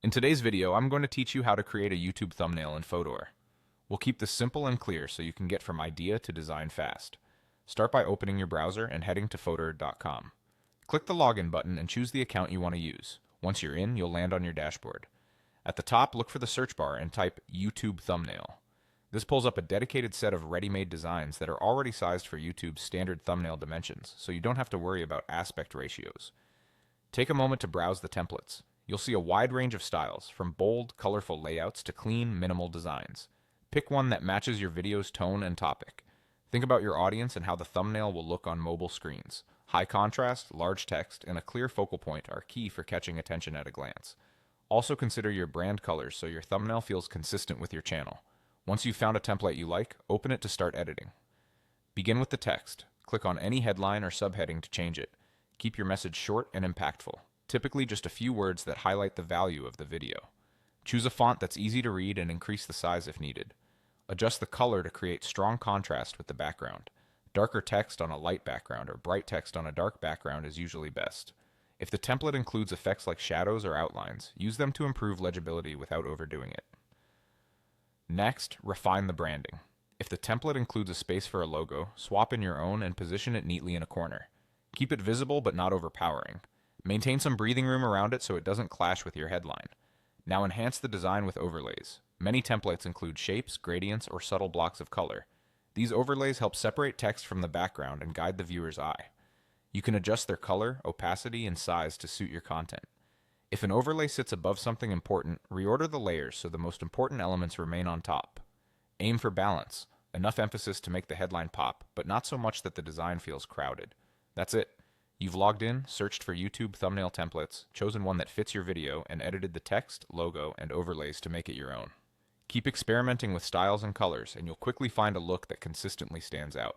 In today's video, I'm going to teach you how to create a YouTube thumbnail in Fotor. We'll keep this simple and clear so you can get from idea to design fast. Start by opening your browser and heading to Fotor.com. Click the login button and choose the account you want to use. Once you're in, you'll land on your dashboard. At the top, look for the search bar and type YouTube thumbnail. This pulls up a dedicated set of ready-made designs that are already sized for YouTube's standard thumbnail dimensions, so you don't have to worry about aspect ratios. Take a moment to browse the templates. You'll see a wide range of styles, from bold, colorful layouts to clean, minimal designs. Pick one that matches your video's tone and topic. Think about your audience and how the thumbnail will look on mobile screens. High contrast, large text, and a clear focal point are key for catching attention at a glance. Also consider your brand colors so your thumbnail feels consistent with your channel. Once you've found a template you like, open it to start editing. Begin with the text. Click on any headline or subheading to change it. Keep your message short and impactful, typically just a few words that highlight the value of the video. Choose a font that's easy to read and increase the size if needed. Adjust the color to create strong contrast with the background. Darker text on a light background or bright text on a dark background is usually best. If the template includes effects like shadows or outlines, use them to improve legibility without overdoing it. Next, refine the branding. If the template includes a space for a logo, swap in your own and position it neatly in a corner. Keep it visible but not overpowering. Maintain some breathing room around it so it doesn't clash with your headline. Now enhance the design with overlays. Many templates include shapes, gradients, or subtle blocks of color. These overlays help separate text from the background and guide the viewer's eye. You can adjust their color, opacity, and size to suit your content. If an overlay sits above something important, reorder the layers so the most important elements remain on top. Aim for balance, enough emphasis to make the headline pop, but not so much that the design feels crowded. That's it. You've logged in, searched for YouTube thumbnail templates, chosen one that fits your video, and edited the text, logo, and overlays to make it your own. Keep experimenting with styles and colors, and you'll quickly find a look that consistently stands out.